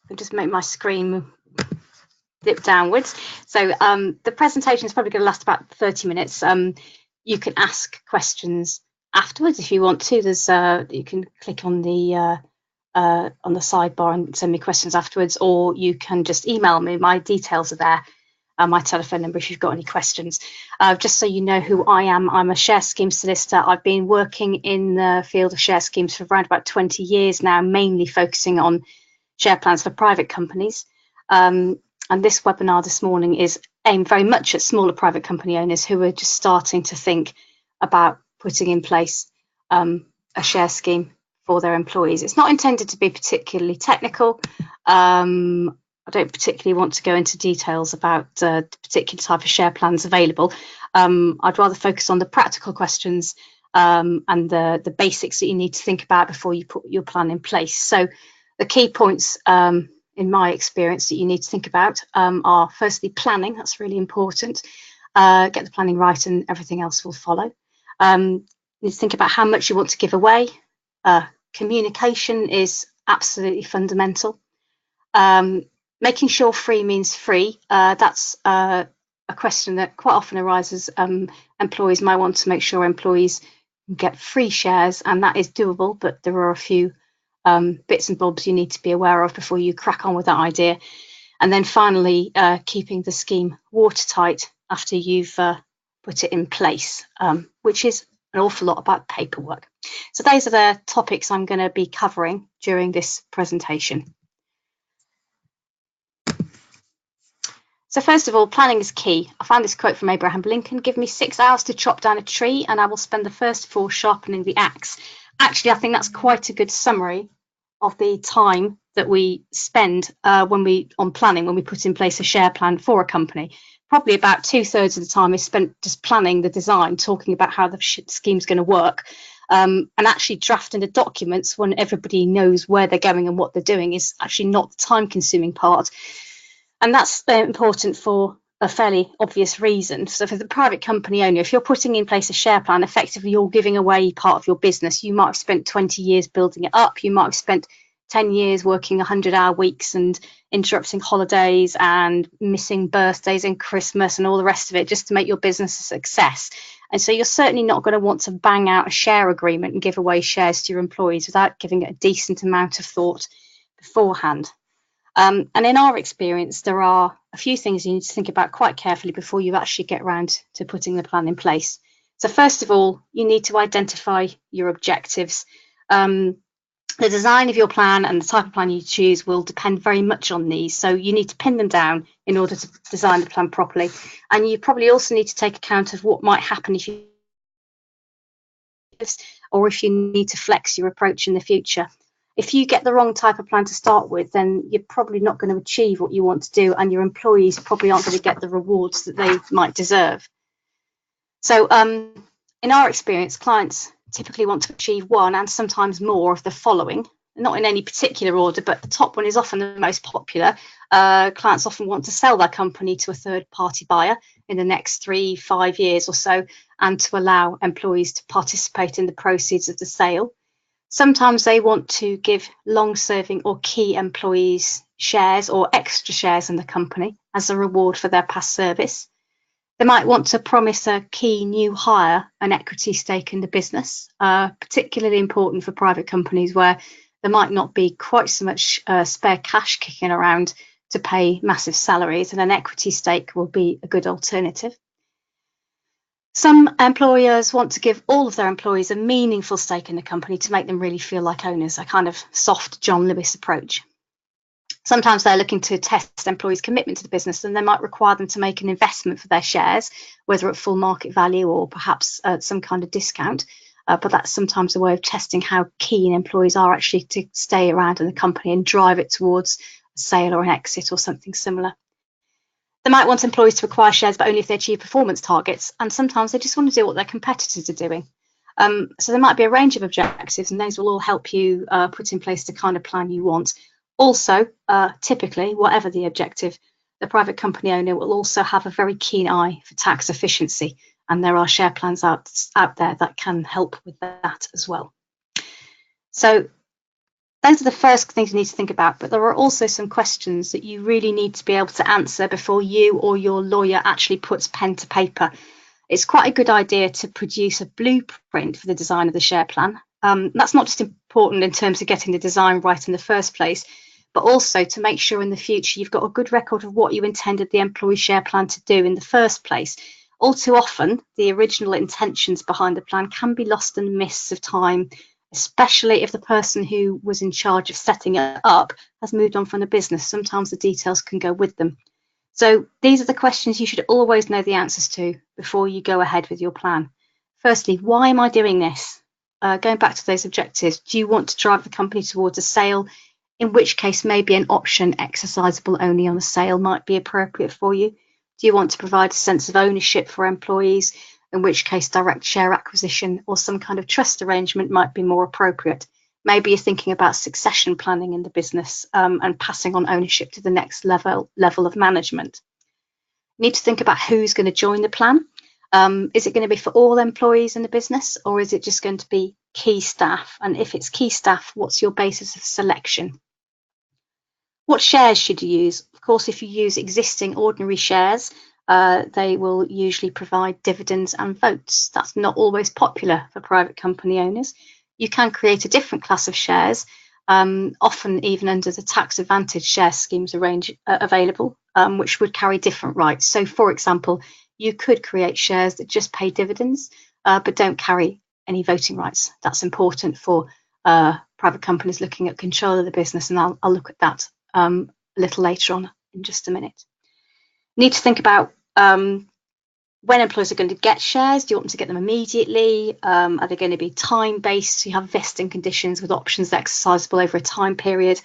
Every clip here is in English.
I'll just make my screen dip downwards. So the presentation is probably going to last about 30 minutes. You can ask questions afterwards if you want to. There's you can click on the sidebar and send me questions afterwards, or you can just email me. My details are there, my telephone number if you've got any questions. Just so you know who I am, I'm a share scheme solicitor. I've been working in the field of share schemes for around about 20 years now, mainly focusing on share plans for private companies. And this webinar this morning is aimed very much at smaller private company owners who are just starting to think about putting in place a share scheme for their employees. It's not intended to be particularly technical. I don't particularly want to go into details about the particular type of share plans available. I'd rather focus on the practical questions and the basics that you need to think about before you put your plan in place. So the key points in my experience that you need to think about are firstly planning. That's really important. Get the planning right and everything else will follow. You need to think about how much you want to give away. Communication is absolutely fundamental. Making sure free means free. That's a question that quite often arises. Employees might want to make sure employees get free shares, and that is doable, but there are a few bits and bobs you need to be aware of before you crack on with that idea. And then finally, keeping the scheme watertight after you've put it in place, which is an awful lot about paperwork. So those are the topics I'm going to be covering during this presentation. So first of all, planning is key. I found this quote from Abraham Lincoln: "Give me 6 hours to chop down a tree and I will spend the first 4 sharpening the axe." Actually, I think that's quite a good summary of the time that we spend when we put in place a share plan for a company. Probably about 2/3 of the time is spent just planning the design, talking about how the scheme's going to work, and actually drafting the documents when everybody knows where they're going and what they're doing is actually not the time-consuming part. And that's important for a fairly obvious reason. So for the private company owner, if you're putting in place a share plan, effectively you're giving away part of your business. You might have spent 20 years building it up. You might have spent 10 years working 100-hour weeks and interrupting holidays and missing birthdays and Christmas and all the rest of it just to make your business a success. And so you're certainly not going to want to bang out a share agreement and give away shares to your employees without giving it a decent amount of thought beforehand. And in our experience, there are a few things you need to think about quite carefully before you actually get around to putting the plan in place. So first of all, you need to identify your objectives. The design of your plan and the type of plan you choose will depend very much on these. So you need to pin them down in order to design the plan properly. And you probably also need to take account of what might happen if you need to flex your approach in the future. If you get the wrong type of plan to start with, then you're probably not going to achieve what you want to do, and your employees probably aren't going to get the rewards that they might deserve. So in our experience, clients typically want to achieve one and sometimes more of the following, not in any particular order, but the top one is often the most popular. Clients often want to sell their company to a third-party buyer in the next 3-5 years or so, and to allow employees to participate in the proceeds of the sale. Sometimes they want to give long-serving or key employees shares or extra shares in the company as a reward for their past service. They might want to promise a key new hire an equity stake in the business, particularly important for private companies where there might not be quite so much spare cash kicking around to pay massive salaries, and an equity stake will be a good alternative. Some employers want to give all of their employees a meaningful stake in the company to make them really feel like owners, a kind of soft John Lewis approach. Sometimes they're looking to test employees' commitment to the business, and they might require them to make an investment for their shares, whether at full market value or perhaps at some kind of discount. But that's sometimes a way of testing how keen employees are actually to stay around in the company and drive it towards a sale or an exit or something similar. They might want employees to acquire shares, but only if they achieve performance targets. And sometimes they just want to do what their competitors are doing. So there might be a range of objectives, and those will all help you put in place the kind of plan you want. Also, typically, whatever the objective, the private company owner will also have a very keen eye for tax efficiency. And there are share plans out there that can help with that as well. So Those are the first things you need to think about, but there are also some questions that you really need to be able to answer before you or your lawyer actually puts pen to paper. It's quite a good idea to produce a blueprint for the design of the share plan. That's not just important in terms of getting the design right in the first place, but also to make sure in the future you've got a good record of what you intended the employee share plan to do in the first place. All too often, the original intentions behind the plan can be lost in the mists of time, especially if the person who was in charge of setting it up has moved on from the business. Sometimes the details can go with them. So these are the questions you should always know the answers to before you go ahead with your plan. Firstly, why am I doing this? Going back to those objectives, do you want to drive the company towards a sale? In which case, maybe an option exercisable only on a sale might be appropriate for you. Do you want to provide a sense of ownership for employees? In which case, direct share acquisition or some kind of trust arrangement might be more appropriate. Maybe you're thinking about succession planning in the business and passing on ownership to the next level of management. You need to think about who's going to join the plan. Is it going to be for all employees in the business, or is it just going to be key staff? And if it's key staff, what's your basis of selection? What shares should you use? Of course, if you use existing ordinary shares, they will usually provide dividends and votes. That's not always popular for private company owners. You can create a different class of shares, often even under the tax advantage share schemes available, which would carry different rights. So, for example, you could create shares that just pay dividends, but don't carry any voting rights. That's important for private companies looking at control of the business, and I'll look at that a little later on in just a minute. You need to think about when employees are going to get shares. Do you want them to get them immediately? Are they going to be time-based? So you have vesting conditions with options exercisable over a time period,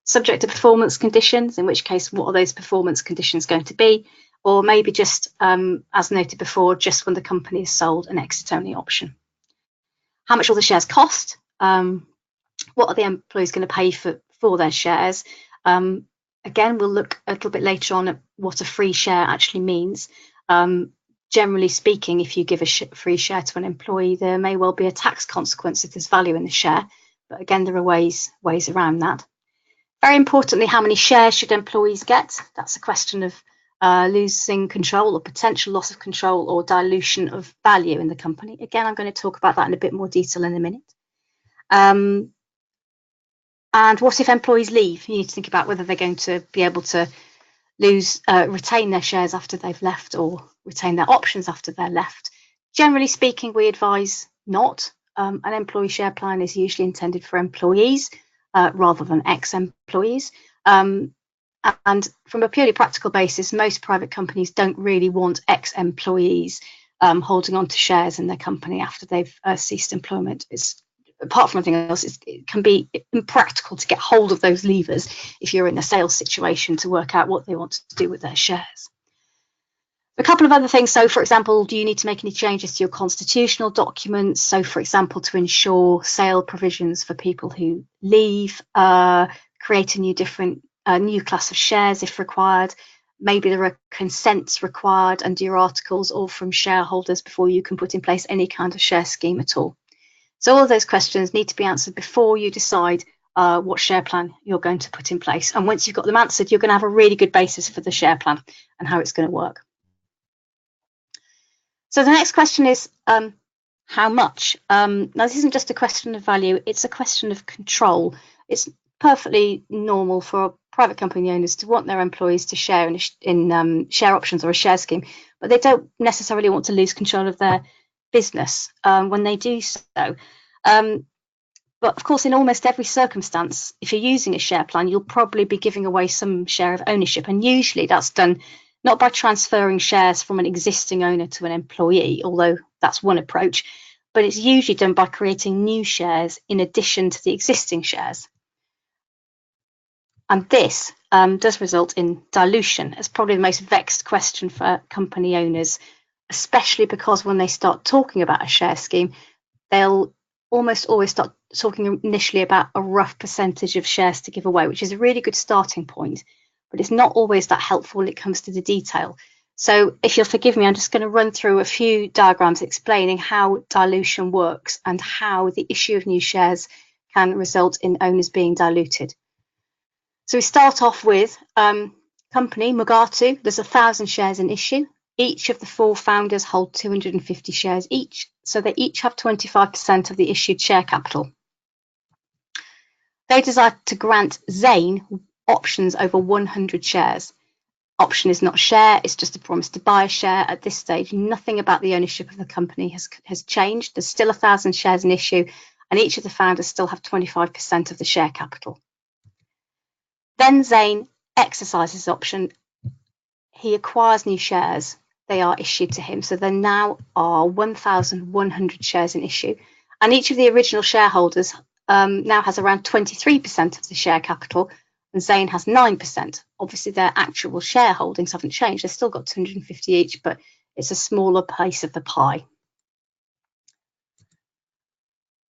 subject to performance conditions, in which case, what are those performance conditions going to be? Or maybe just, as noted before, just when the company is sold, an exit-only option. How much will the shares cost? What are the employees going to pay for their shares? Again, we'll look a little bit later on at what a free share actually means. Generally speaking, if you give a free share to an employee, there may well be a tax consequence if there's value in the share. But again, there are ways around that. Very importantly, how many shares should employees get? That's a question of losing control or potential loss of control or dilution of value in the company. Again, I'm going to talk about that in a bit more detail in a minute. And what if employees leave? You need to think about whether they're going to be able to retain their shares after they've left or retain their options after they're left. Generally speaking, we advise not. An employee share plan is usually intended for employees rather than ex-employees. And from a purely practical basis, most private companies don't really want ex-employees holding on to shares in their company after they've ceased employment. Apart from everything else, it can be impractical to get hold of those levers if you're in a sales situation to work out what they want to do with their shares. A couple of other things. So, for example, do you need to make any changes to your constitutional documents? So, for example, to ensure sale provisions for people who leave, create a new class of shares if required. Maybe there are consents required under your articles or from shareholders before you can put in place any kind of share scheme at all. So all of those questions need to be answered before you decide what share plan you're going to put in place. And once you've got them answered, you're going to have a really good basis for the share plan and how it's going to work. So the next question is how much? Now, this isn't just a question of value, it's a question of control. It's perfectly normal for private company owners to want their employees to share in share options or a share scheme, but they don't necessarily want to lose control of their business when they do so. But of course, in almost every circumstance, if you're using a share plan, you'll probably be giving away some share of ownership. And usually that's done not by transferring shares from an existing owner to an employee, although that's one approach, but it's usually done by creating new shares in addition to the existing shares. And this does result in dilution. It's probably the most vexed question for company owners, especially because when they start talking about a share scheme, they'll almost always start talking initially about a rough percentage of shares to give away, which is a really good starting point, but it's not always that helpful when it comes to the detail. So if you'll forgive me, I'm just going to run through a few diagrams explaining how dilution works and how the issue of new shares can result in owners being diluted. So we start off with company, Mugatu. There's 1,000 shares in issue. Each of the 4 founders hold 250 shares each, so they each have 25% of the issued share capital. They decide to grant Zane options over 100 shares. Option is not share, it's just a promise to buy a share. At this stage, nothing about the ownership of the company has changed. There's still 1,000 shares in issue, and each of the founders still have 25% of the share capital. Then Zane exercises option. He acquires new shares. They are issued to him. So there now are 1,100 shares in issue. And each of the original shareholders now has around 23% of the share capital, and Zane has 9%. Obviously, their actual shareholdings haven't changed. They've still got 250 each, but it's a smaller piece of the pie.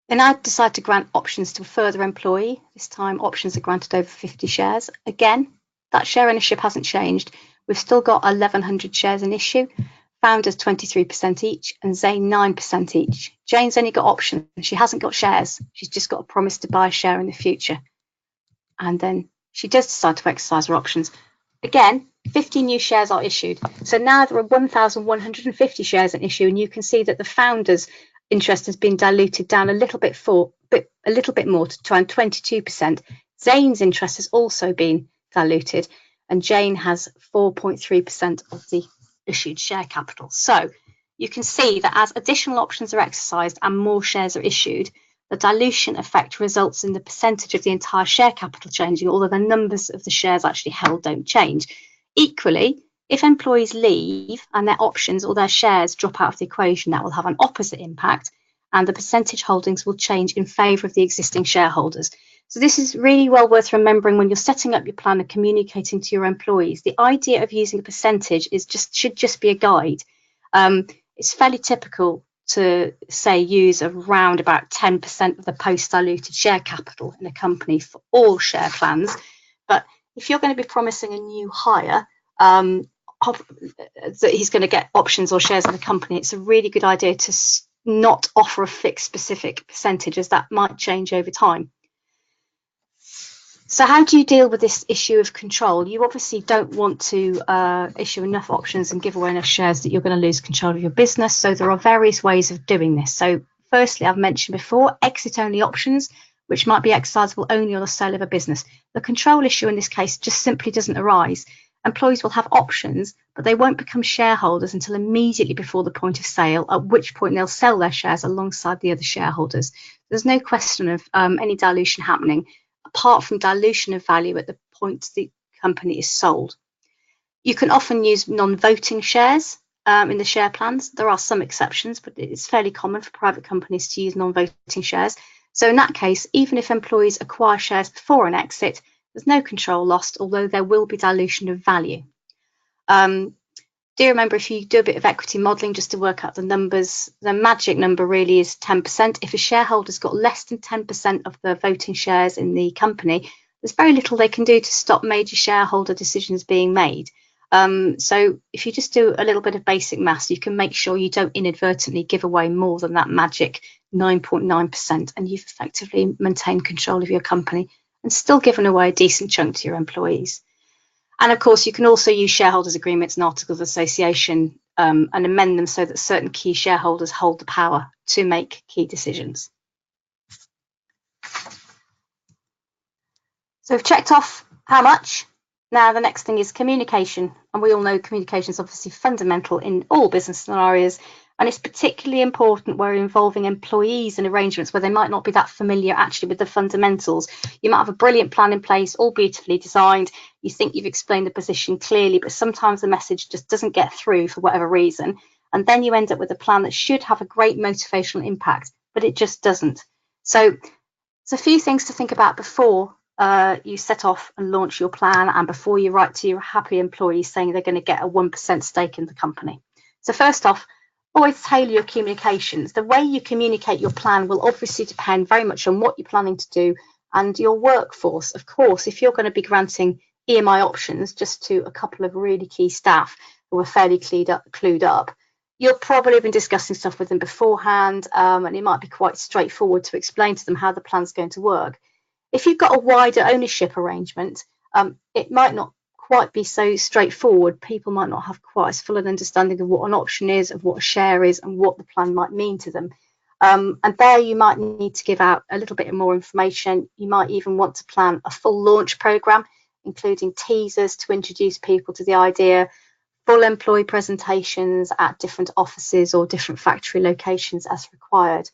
They now decide to grant options to a further employee. This time, options are granted over 50 shares. Again, that share ownership hasn't changed. We've still got 1,100 shares in issue, founders 23% each, and Zane 9% each. Jane's only got options. She hasn't got shares. She's just got a promise to buy a share in the future. And then she does decide to exercise her options. Again, 50 new shares are issued. So now there are 1,150 shares in issue, and you can see that the founders' interest has been diluted down a little bit more to around 22%. Zane's interest has also been diluted, and Jane has 4.3% of the issued share capital. So you can see that as additional options are exercised and more shares are issued, the dilution effect results in the percentage of the entire share capital changing, although the numbers of the shares actually held don't change. Equally, if employees leave and their options or their shares drop out of the equation, that will have an opposite impact, and the percentage holdings will change in favour of the existing shareholders. So this is really well worth remembering when you're setting up your plan and communicating to your employees. The idea of using a percentage should just be a guide. It's fairly typical to say use around about 10% of the post-diluted share capital in a company for all share plans. But if you're going to be promising a new hire that he's going to get options or shares in the company, it's a really good idea to not offer a fixed specific percentage, as that might change over time. So how do you deal with this issue of control? You obviously don't want to issue enough options and give away enough shares that you're going to lose control of your business. So there are various ways of doing this. So firstly, I've mentioned before, exit-only options, which might be exercisable only on the sale of a business. The control issue in this case just simply doesn't arise. Employees will have options, but they won't become shareholders until immediately before the point of sale, at which point they'll sell their shares alongside the other shareholders. There's no question of any dilution happening, apart from dilution of value at the point the company is sold. You can often use non-voting shares in the share plans. There are some exceptions, but it's fairly common for private companies to use non-voting shares. So in that case, even if employees acquire shares before an exit, there's no control lost, although there will be dilution of value. Do remember, if you do a bit of equity modelling just to work out the numbers, the magic number really is 10%. If a shareholder's got less than 10% of the voting shares in the company, there's very little they can do to stop major shareholder decisions being made. So if you just do a little bit of basic maths, you can make sure you don't inadvertently give away more than that magic 9.9%, and you've effectively maintained control of your company and still given away a decent chunk to your employees. And of course, you can also use shareholders' agreements and articles of association and amend them so that certain key shareholders hold the power to make key decisions. So we've checked off how much. Now the next thing is communication, and we all know communication is obviously fundamental in all business scenarios, and it's particularly important where involving employees and arrangements where they might not be that familiar actually with the fundamentals. You might have a brilliant plan in place, all beautifully designed. You think you've explained the position clearly, but sometimes the message just doesn't get through for whatever reason, and then you end up with a plan that should have a great motivational impact, but it just doesn't. So there's a few things to think about before you set off and launch your plan, and before you write to your happy employees saying they're going to get a 1% stake in the company. So first off, always tailor your communications. The way you communicate your plan will obviously depend very much on what you're planning to do and your workforce. Of course, if you're going to be granting EMI options just to a couple of really key staff who are fairly clued up, you'll probably have been discussing stuff with them beforehand, and it might be quite straightforward to explain to them how the plan's going to work. If you've got a wider ownership arrangement, it might not quite be so straightforward. People might not have quite as full an understanding of what an option is, of what a share is, and what the plan might mean to them. And there you might need to give out a little bit more information. You might even want to plan a full launch program, including teasers to introduce people to the idea, full employee presentations at different offices or different factory locations as required.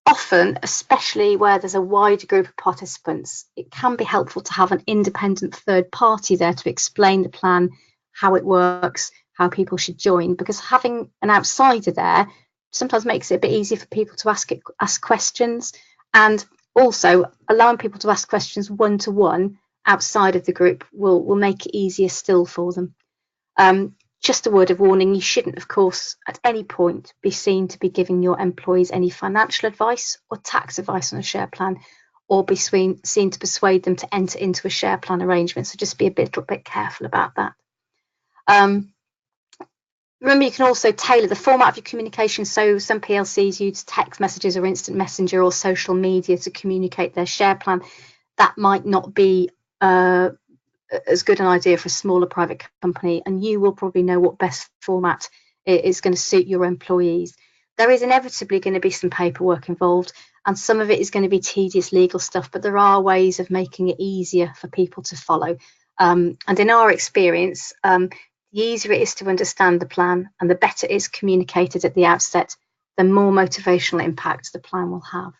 Often, especially where there's a wide group of participants, it can be helpful to have an independent third party there to explain the plan, how it works, how people should join, because having an outsider there sometimes makes it a bit easier for people to ask questions, and also allowing people to ask questions one-to-one outside of the group will make it easier still for them. Just a word of warning, you shouldn't, of course, at any point be seen to be giving your employees any financial advice or tax advice on a share plan, or be seen to persuade them to enter into a share plan arrangement. So just be a little bit careful about that. Remember, you can also tailor the format of your communication. So some PLCs use text messages or instant messenger or social media to communicate their share plan. That might not be as good an idea for a smaller private company, and you will probably know what best format is going to suit your employees. There is inevitably going to be some paperwork involved, and some of it is going to be tedious legal stuff, but there are ways of making it easier for people to follow. And in our experience, the easier it is to understand the plan and the better it is communicated at the outset, the more motivational impact the plan will have.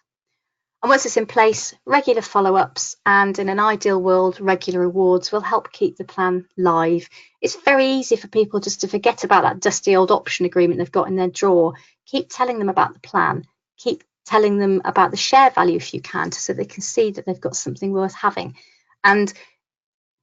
And once it's in place, regular follow-ups and, in an ideal world, regular rewards will help keep the plan live. It's very easy for people just to forget about that dusty old option agreement they've got in their drawer. Keep telling them about the plan. Keep telling them about the share value if you can, so they can see that they've got something worth having. And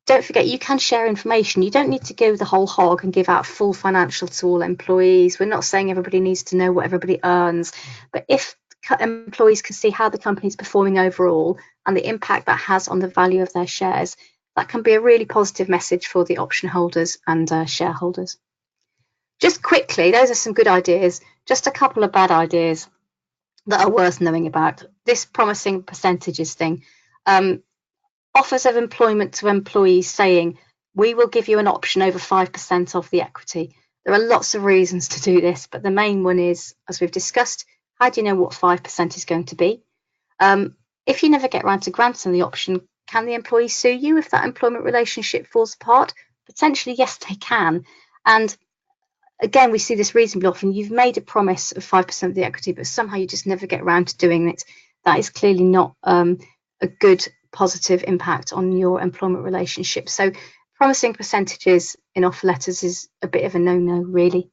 don't forget, you can share information. You don't need to go the whole hog and give out full financial to all employees. We're not saying everybody needs to know what everybody earns, but if employees can see how the company is performing overall and the impact that has on the value of their shares, that can be a really positive message for the option holders and shareholders. Just quickly, those are some good ideas. Just a couple of bad ideas that are worth knowing about. This promising percentages thing. Offers of employment to employees saying, we will give you an option over 5% of the equity. There are lots of reasons to do this, but the main one is, as we've discussed, how do you know what 5% is going to be? If you never get around to granting the option, can the employee sue you if that employment relationship falls apart? Potentially, yes, they can. And again, we see this reasonably often. You've made a promise of 5% of the equity, but somehow you just never get around to doing it. That is clearly not a good positive impact on your employment relationship. So promising percentages in offer letters is a bit of a no-no, really.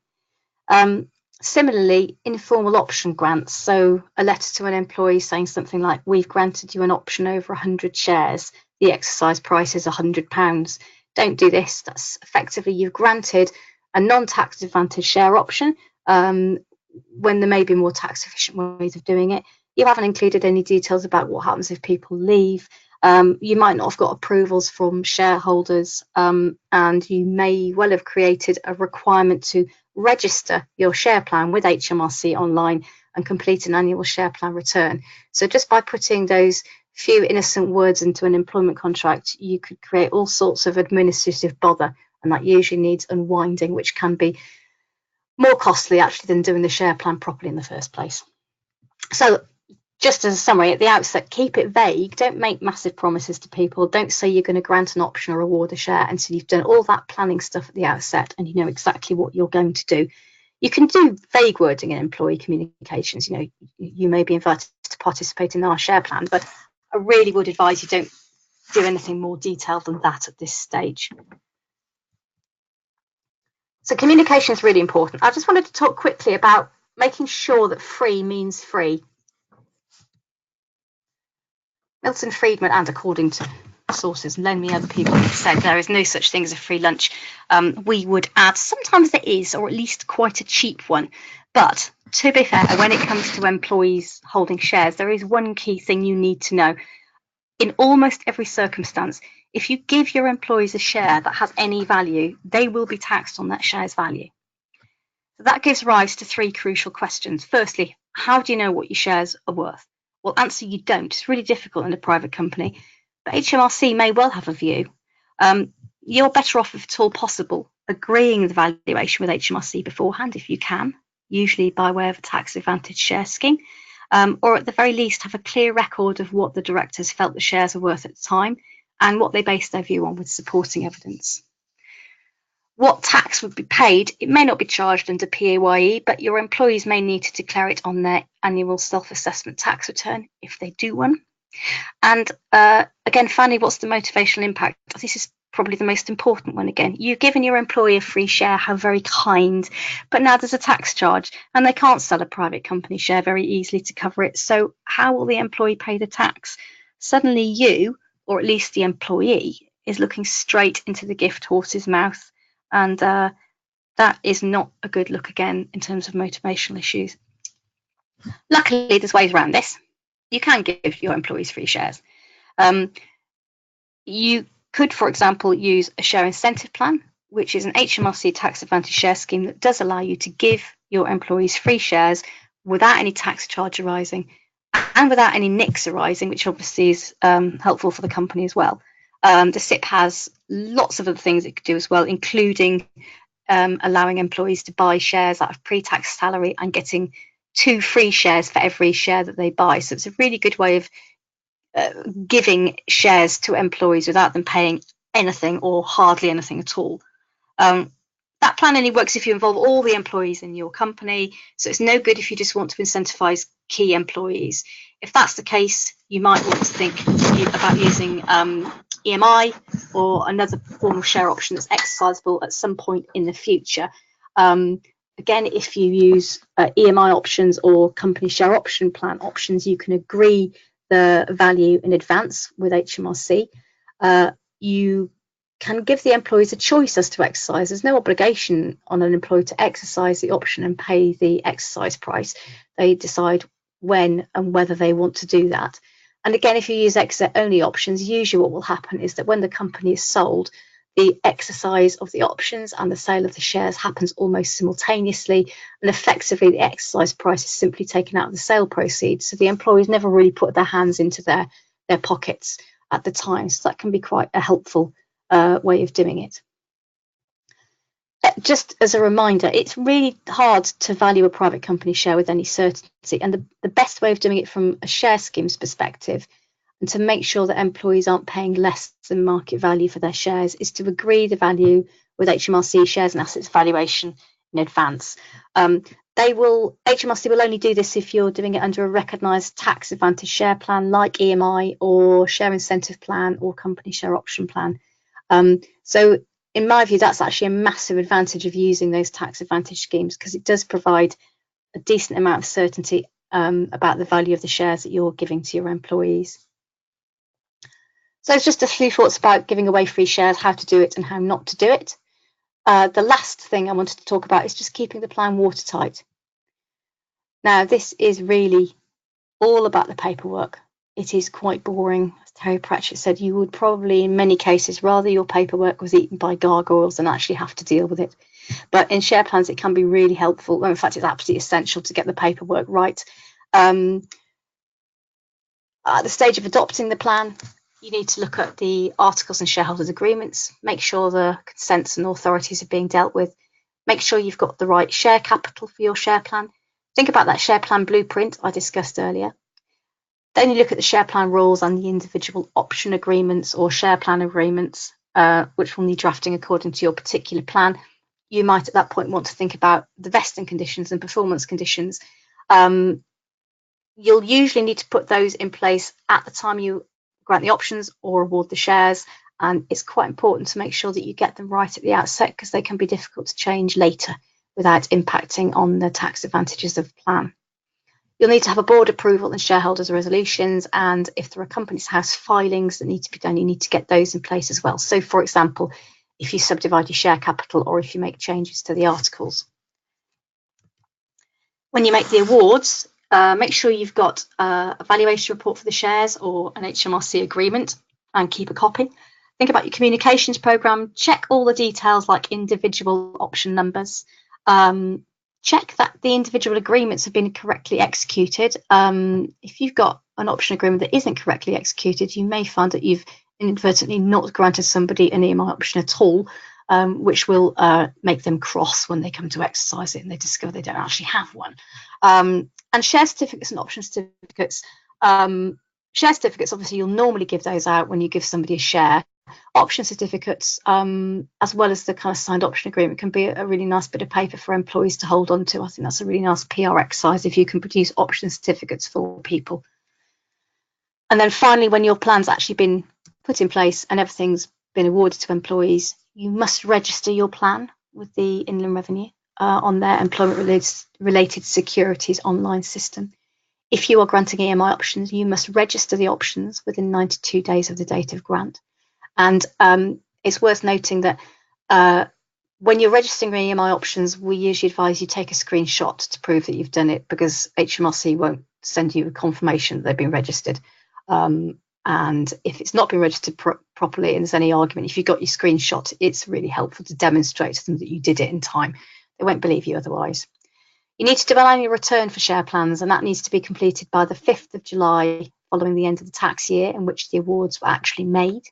Similarly, informal option grants. So a letter to an employee saying something like, we've granted you an option over 100 shares. The exercise price is £100. Don't do this. That's effectively, you've granted a non-tax advantage share option when there may be more tax efficient ways of doing it. You haven't included any details about what happens if people leave. You might not have got approvals from shareholders, and you may well have created a requirement to register your share plan with HMRC online and complete an annual share plan return. So just by putting those few innocent words into an employment contract, you could create all sorts of administrative bother, and that usually needs unwinding, which can be more costly actually than doing the share plan properly in the first place. So just as a summary, at the outset, keep it vague. Don't make massive promises to people. Don't say you're going to grant an option or award a share until you've done all that planning stuff at the outset and you know exactly what you're going to do. You can do vague wording in employee communications. You know, you may be invited to participate in our share plan, but I really would advise you don't do anything more detailed than that at this stage. So communication is really important. I just wanted to talk quickly about making sure that free means free. Milton Friedman, and according to sources and many other people have said, there is no such thing as a free lunch. We would add, sometimes there is, or at least quite a cheap one. But to be fair, when it comes to employees holding shares, there is one key thing you need to know. In almost every circumstance, if you give your employees a share that has any value, they will be taxed on that share's value. So that gives rise to three crucial questions. Firstly, how do you know what your shares are worth? Well, answer, you don't. It's really difficult in a private company, but HMRC may well have a view. You're better off, if at all possible, agreeing the valuation with HMRC beforehand if you can, usually by way of a tax advantage share scheme, or at the very least have a clear record of what the directors felt the shares were worth at the time and what they based their view on with supporting evidence. What tax would be paid? It may not be charged under PAYE, but your employees may need to declare it on their annual self-assessment tax return if they do one. And again, finally, what's the motivational impact? This is probably the most important one. Again, you've given your employee a free share, how very kind, but now there's a tax charge and they can't sell a private company share very easily to cover it. So how will the employee pay the tax? Suddenly you, or at least the employee, is looking straight into the gift horse's mouth. And that is not a good look again in terms of motivational issues. Luckily, there's ways around this. You can give your employees free shares. You could, for example, use a share incentive plan, which is an HMRC tax advantage share scheme that does allow you to give your employees free shares without any tax charge arising and without any nicks arising, which obviously is helpful for the company as well. The SIP has lots of other things it could do as well, including allowing employees to buy shares out of pre-tax salary and getting 2 free shares for every share that they buy. So it's a really good way of giving shares to employees without them paying anything or hardly anything at all. That plan only works if you involve all the employees in your company. So it's no good if you just want to incentivize key employees. If that's the case, you might want to think about using EMI or another form of share option that's exercisable at some point in the future. Again, if you use EMI options or company share option plan options, you can agree the value in advance with HMRC. You can give the employees a choice as to exercise. There's no obligation on an employee to exercise the option and pay the exercise price. They decide when and whether they want to do that. And again, if you use exit only options, usually what will happen is that when the company is sold, the exercise of the options and the sale of the shares happens almost simultaneously, and effectively the exercise price is simply taken out of the sale proceeds. So the employees never really put their hands into their pockets at the time. So that can be quite a helpful way of doing it. Just as a reminder, it's really hard to value a private company share with any certainty, and the best way of doing it from a share scheme's perspective and to make sure that employees aren't paying less than market value for their shares is to agree the value with HMRC shares and assets valuation in advance. HMRC will only do this if you're doing it under a recognised tax advantage share plan like EMI or share incentive plan or company share option plan. So in my view, that's actually a massive advantage of using those tax advantage schemes, because it does provide a decent amount of certainty about the value of the shares that you're giving to your employees. So it's just a few thoughts about giving away free shares, how to do it and how not to do it. The last thing I wanted to talk about is just keeping the plan watertight. Now, this is really all about the paperwork. It is quite boring. As Terry Pratchett said, you would probably, in many cases, rather your paperwork was eaten by gargoyles than actually have to deal with it. But in share plans, it can be really helpful. Well, in fact, it's absolutely essential to get the paperwork right. At the stage of adopting the plan, you need to look at the articles and shareholders agreements, make sure the consents and authorities are being dealt with, make sure you've got the right share capital for your share plan. Think about that share plan blueprint I discussed earlier. Then you look at the share plan rules and the individual option agreements or share plan agreements, which will need drafting according to your particular plan. You might at that point want to think about the vesting conditions and performance conditions. You'll usually need to put those in place at the time you grant the options or award the shares. And it's quite important to make sure that you get them right at the outset, because they can be difficult to change later without impacting on the tax advantages of the plan. You'll need to have a board approval and shareholders resolutions, and if there are Companies House filings that need to be done, you need to get those in place as well. So, for example, if you subdivide your share capital or if you make changes to the articles. When you make the awards, make sure you've got a valuation report for the shares or an HMRC agreement and keep a copy. Think about your communications programme, check all the details like individual option numbers. check that the individual agreements have been correctly executed. If you've got an option agreement that isn't correctly executed, you may find that you've inadvertently not granted somebody an EMI option at all, which will make them cross when they come to exercise it and they discover they don't actually have one. And share certificates and option certificates. Share certificates, obviously, you'll normally give those out when you give somebody a share. Option certificates, as well as the kind of signed option agreement, can be a really nice bit of paper for employees to hold on to. I think that's a really nice PR exercise if you can produce option certificates for people. And then finally, when your plan's actually been put in place and everything's been awarded to employees, you must register your plan with the Inland Revenue on their employment-related securities online system. If you are granting EMI options, you must register the options within 92 days of the date of grant. And it's worth noting that when you're registering EMI options, we usually advise you take a screenshot to prove that you've done it, because HMRC won't send you a confirmation that they've been registered. And if it's not been registered properly and there's any argument, if you've got your screenshot, it's really helpful to demonstrate to them that you did it in time. They won't believe you otherwise. You need to do an annual return for share plans, and that needs to be completed by the 5th of July following the end of the tax year in which the awards were actually made.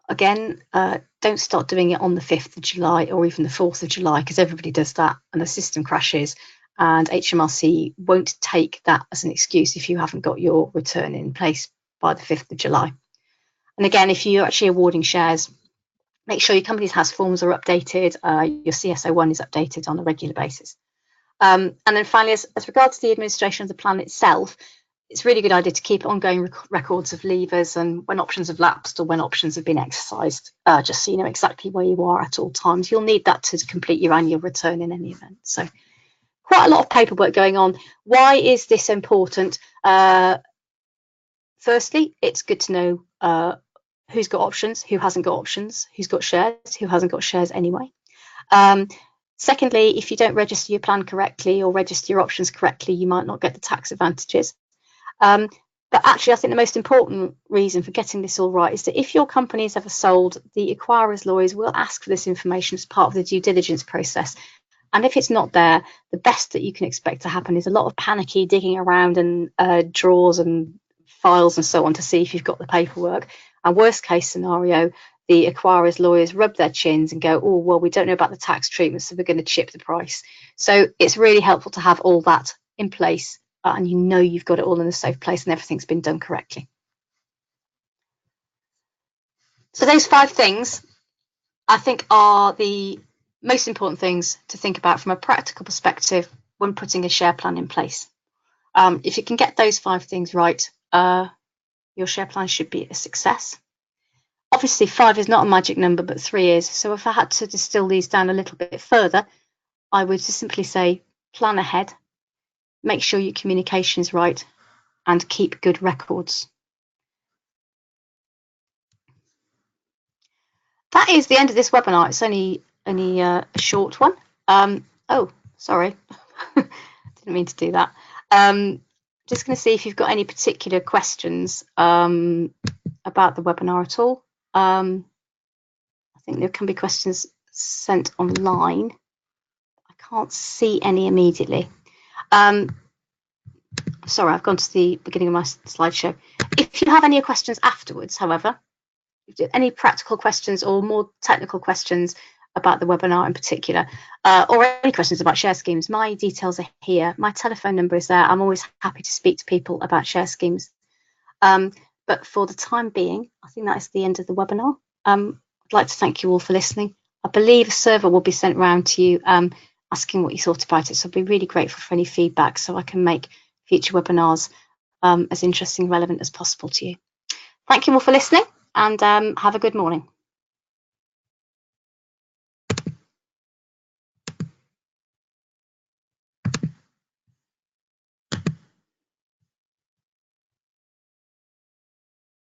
Again, don't start doing it on the 5th of July or even the 4th of July, because everybody does that and the system crashes, and HMRC won't take that as an excuse if you haven't got your return in place by the 5th of July. And again, if you're actually awarding shares, make sure your company's house forms are updated, your CSO1 is updated on a regular basis. And then finally, as regards to the administration of the plan itself, it's a really good idea to keep ongoing records of levers and when options have lapsed or when options have been exercised, just so you know exactly where you are at all times. You'll need that to complete your annual return in any event. So quite a lot of paperwork going on. Why is this important? Firstly, it's good to know who's got options, who hasn't got options, who's got shares, who hasn't got shares anyway. Secondly, if you don't register your plan correctly or register your options correctly, you might not get the tax advantages. But actually, I think the most important reason for getting this all right is that if your company is ever sold, the acquirer's lawyers will ask for this information as part of the due diligence process. And if it's not there, the best that you can expect to happen is a lot of panicky digging around in drawers and files and so on to see if you've got the paperwork. And worst case scenario, the acquirer's lawyers rub their chins and go, oh, well, we don't know about the tax treatment, so we're going to chip the price. So it's really helpful to have all that in place, and you know you've got it all in a safe place and everything's been done correctly. So those 5 things, I think, are the most important things to think about from a practical perspective when putting a share plan in place. If you can get those 5 things right, your share plan should be a success. Obviously, 5 is not a magic number, but 3 is. So if I had to distill these down a little bit further, I would just simply say plan ahead, make sure your communication is right, and keep good records. That is the end of this webinar. It's only a short one. Oh, sorry. Didn't mean to do that. Just going to see if you've got any particular questions about the webinar at all. I think there can be questions sent online. I can't see any immediately. Sorry, I've gone to the beginning of my slideshow. If you have any questions afterwards, however, any practical questions or more technical questions about the webinar in particular, or any questions about share schemes, my details are here. My telephone number is there. I'm always happy to speak to people about share schemes. But for the time being, I think that is the end of the webinar. I'd like to thank you all for listening. I believe a survey will be sent round to you asking what you thought about it. So I'd be really grateful for any feedback so I can make future webinars as interesting and relevant as possible to you. Thank you all for listening, and have a good morning.